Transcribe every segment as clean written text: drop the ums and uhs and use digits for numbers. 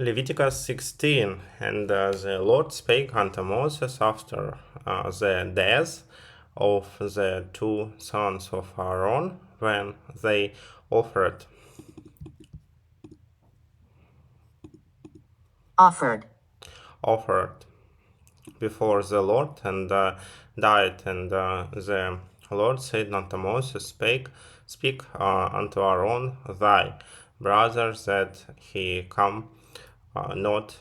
Leviticus 16. And the Lord spake unto Moses after the death of the two sons of Aaron, when they offered before the Lord, and died. And the Lord said unto Moses, Speak unto Aaron thy brother, that he come not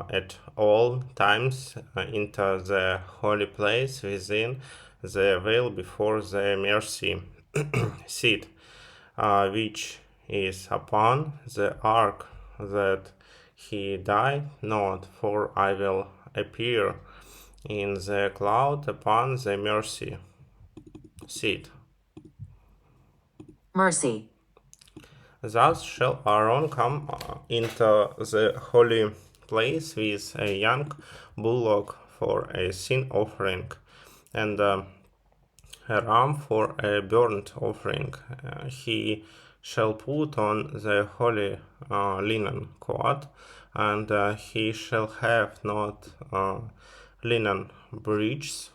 at all times into the holy place within the veil before the mercy seat, which is upon the ark, that he die not, for I will appear in the cloud upon the mercy seat. Mercy. Thus shall Aaron come into the holy place with a young bullock for a sin offering, and a ram for a burnt offering. He shall put on the holy linen coat, and he shall have not linen breeches,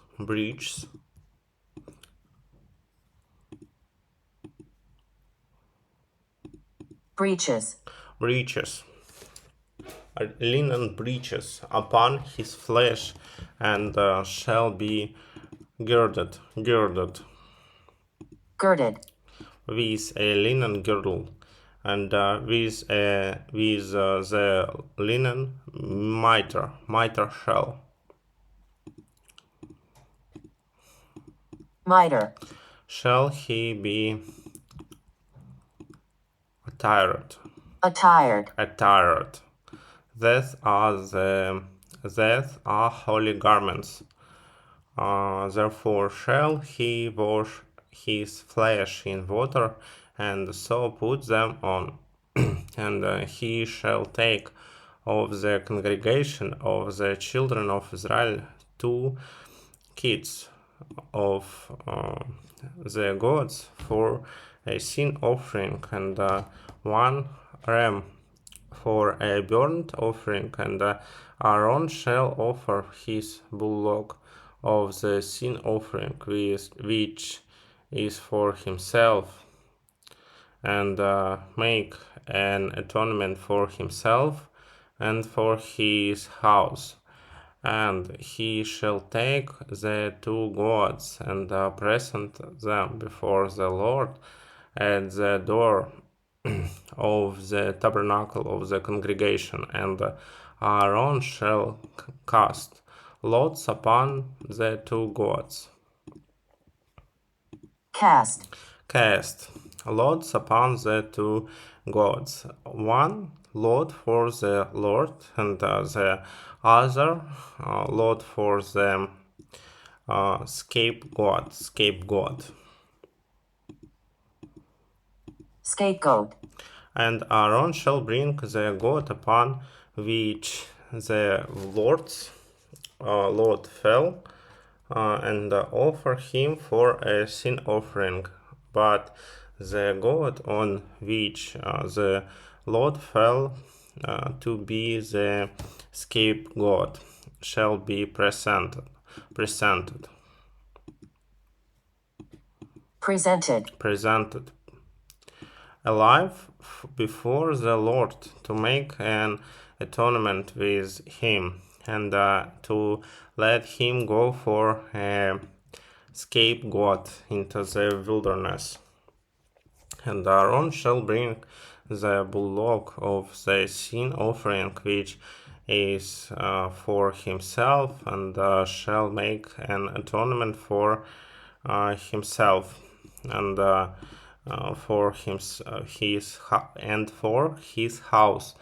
linen breeches upon his flesh, and shall be girded with a linen girdle, and with the linen mitre shall he be attired. That are holy garments. Therefore shall he wash his flesh in water, and so put them on. And he shall take of the congregation of the children of Israel 2 kids of the goats for a sin offering, and 1 ram for a burnt offering. And Aaron shall offer his bullock of the sin offering, which is for himself, and make an atonement for himself and for his house. And he shall take the 2 goats and present them before the Lord at the door of the tabernacle of the congregation. And Aaron shall cast lots upon the 2 goats. Cast lots upon the 2 goats, 1 lot for the Lord, and the other lot for the scapegoat. And Aaron shall bring the goat upon which the Lord's lot fell, and offer him for a sin offering. But the goat on which the lot fell to be the scapegoat shall be presented alive before the Lord, to make an atonement with him, and to let him go for a scapegoat into the wilderness. And Aaron shall bring the bullock of the sin offering, which is for himself, and shall make an atonement for himself, and for his house,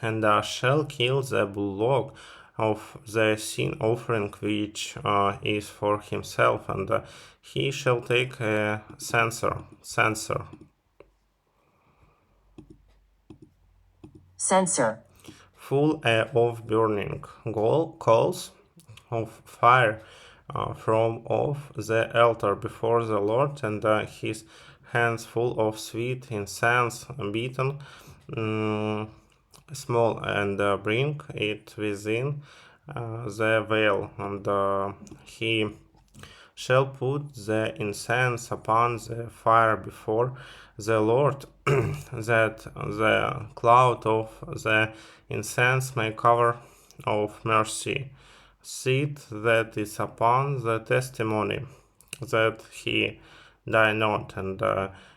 and shall kill the bullock of the sin offering, which is for himself, and he shall take a censer full of burning coals of fire from off the altar before the Lord, and his hands full of sweet incense beaten small, and bring it within the veil, and he shall put the incense upon the fire before the Lord, that the cloud of the incense may cover of mercy seat that is upon the testimony, that he die not, and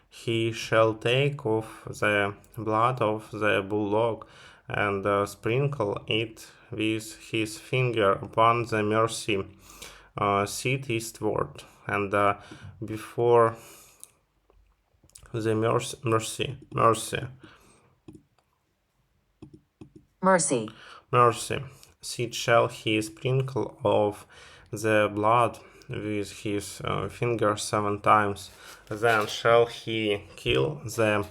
he shall take of the blood of the bullock, and sprinkle it with his finger upon the mercy seat eastward, and before the mercy seat shall he sprinkle of the blood with his finger 7 times. Then shall he kill the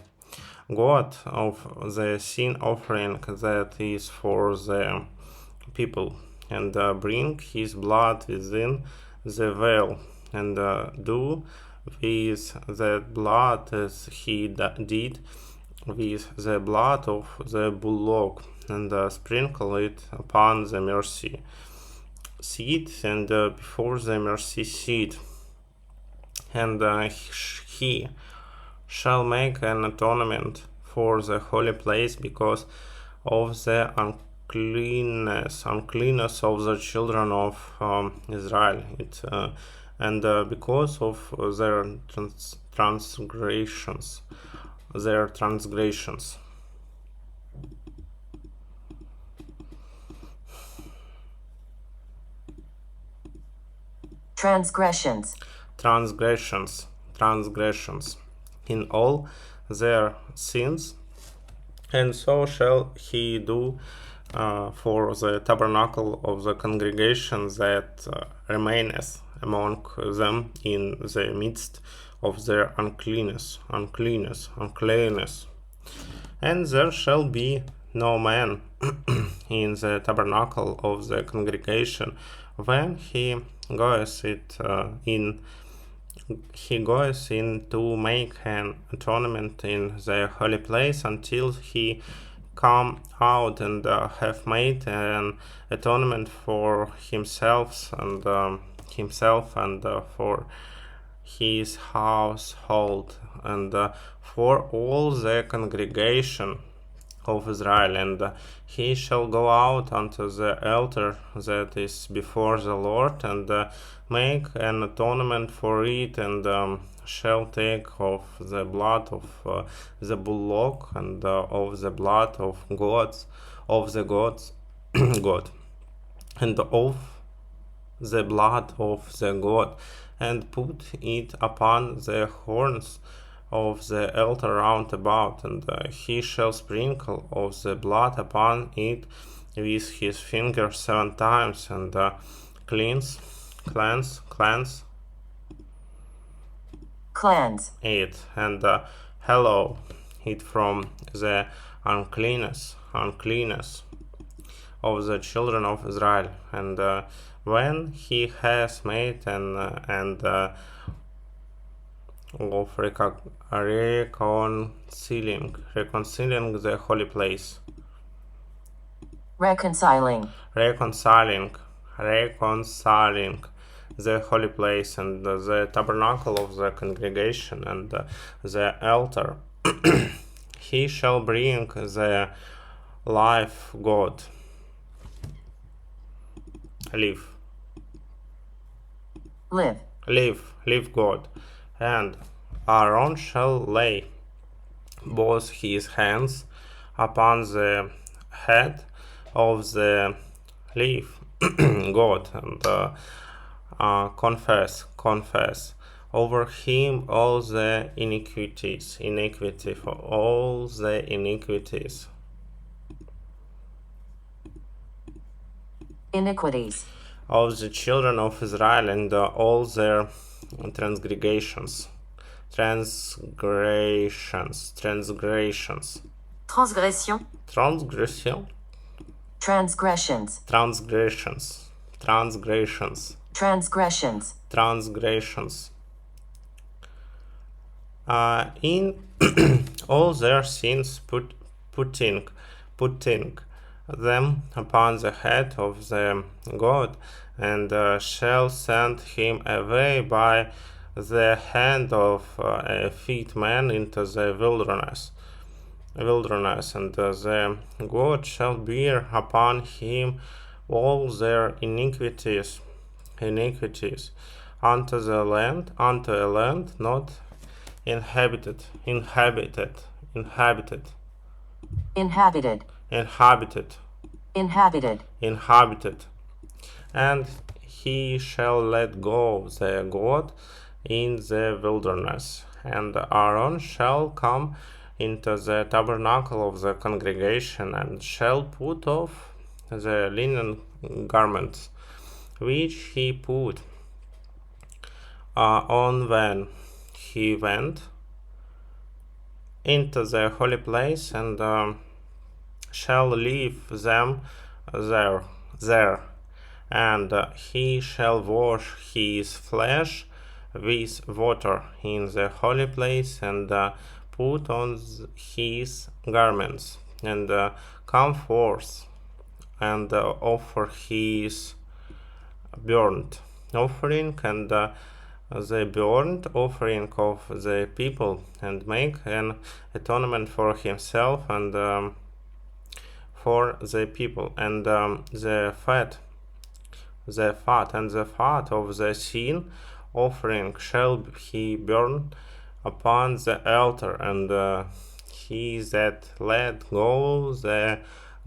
goat of the sin offering that is for the people, and bring his blood within the veil, and do with that blood as he did with the blood of the bullock, and sprinkle it upon the mercy seat, and before the mercy seat, and he shall make an atonement for the holy place because of the uncleanness of the children of Israel, and because of their transgressions. Transgressions in all their sins, and so shall he do for the tabernacle of the congregation that remaineth among them in the midst of their uncleanness. And there shall be no man in the tabernacle of the congregation when he goeth in to make an atonement in the holy place, until he come out and have made an atonement for himself and for his household, and for all the congregation of Israel, and he shall go out unto the altar that is before the Lord, and make an atonement for it, and shall take of the blood of the bullock, and of the blood of the goat, and of the blood of the goat, and put it upon the horns of the altar round about, and he shall sprinkle of the blood upon it with his finger 7 times, and cleanse it, and hallow it from the uncleanness of the children of Israel. And when he has made an of reconciling the holy place, reconciling the holy place, and the tabernacle of the congregation, and the altar, he shall bring the live goat, live God, and Aaron shall lay both his hands upon the head of the live God, and confess over him all the iniquity for all the iniquities of the children of Israel, and all their transgressions. In all their sins, putting putting them upon the head of the god, and shall send him away by the hand of a fit man into the wilderness, and the God shall bear upon him all their iniquities, unto a land not inhabited, and he shall let go the God in the wilderness, and Aaron shall come into the tabernacle of the congregation, and shall put off the linen garments which he put on when he went into the holy place, and shall leave them there, and he shall wash his flesh with water in the holy place, and put on his garments, and come forth, and offer his burnt offering, and the burnt offering of the people, and make an atonement for himself and for the people, and the fat of the sin offering shall he burn upon the altar, and he that let go the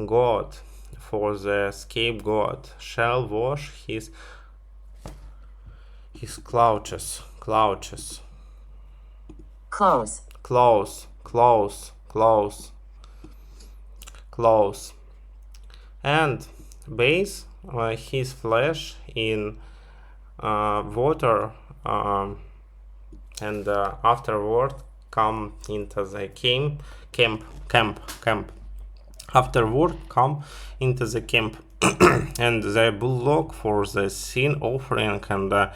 goat for the scapegoat shall wash his clothes, and bathe his flesh in water, and afterward come into the camp. Afterward come into the camp, and the bullock for the sin offering, and the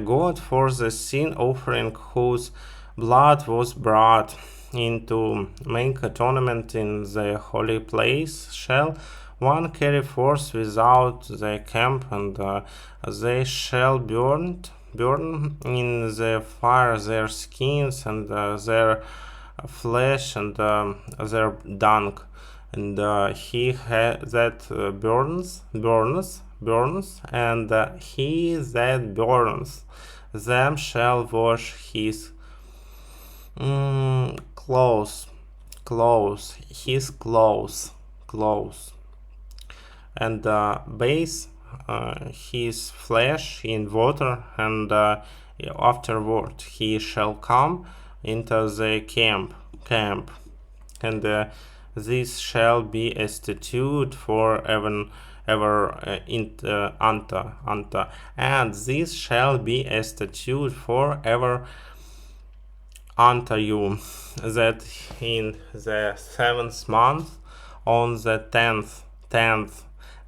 goat for the sin offering, whose blood was brought in to make atonement in the holy place, shall one carry forth without the camp, and they shall burn in the fire their skins, and their flesh, and their dung, and he that burns, and he that burns them shall wash his clothes, and bathe his flesh in water, and afterward he shall come into the camp, and this shall be a statute for ever and this shall be a statute for ever unto you, that in the 7th month, on the 10th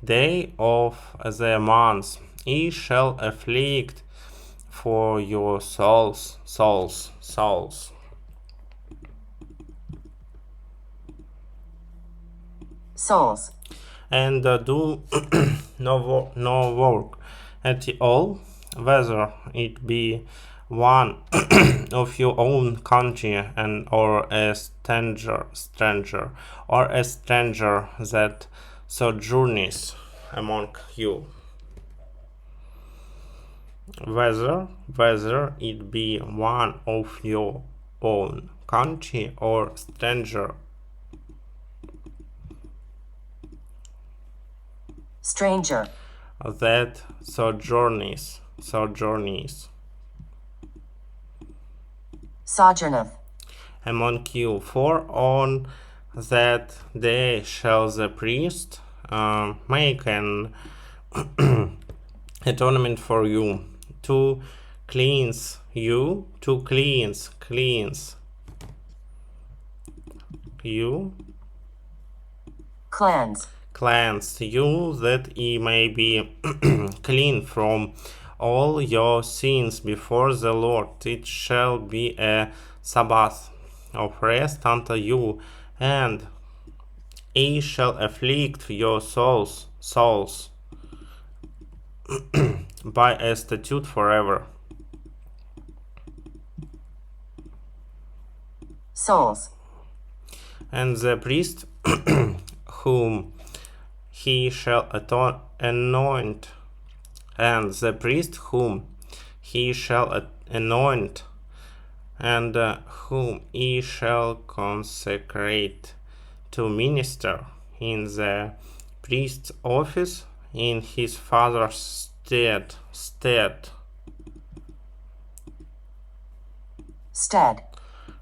day of the month, ye shall afflict for your souls, and do no work at all, whether it be one of your own country, and or a stranger, or a stranger that sojourns among you. Whether it be one of your own country, or stranger that sojourneth among you, for on that day shall the priest make an atonement for you, to cleanse you, cleanse you, that ye may be clean from all your sins before the Lord. It shall be a Sabbath of rest unto you, and He shall afflict your souls by a statute forever. Souls. And the priest whom he shall anoint, and the priest whom he shall anoint, and whom he shall consecrate to minister in the priest's office in his father's stead,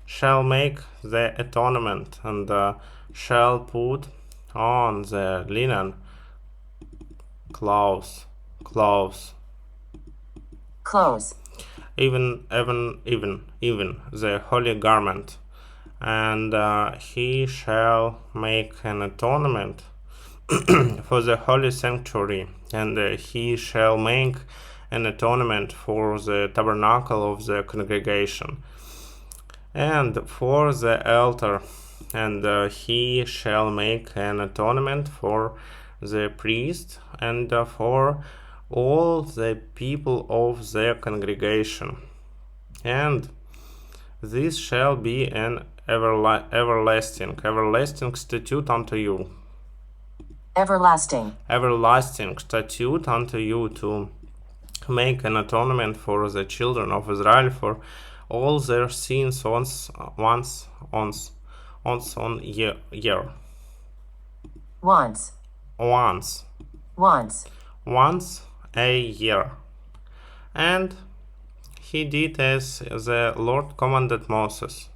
shall make the atonement, and shall put on the linen clothes, even the holy garment, and he shall make an atonement for the holy sanctuary, and he shall make an atonement for the tabernacle of the congregation, and for the altar, and he shall make an atonement for the priest, and for all the people of the congregation. And this shall be an everlasting statute unto you. Everlasting statute unto you, to make an atonement for the children of Israel for all their sins once a year. And he did as the Lord commanded Moses.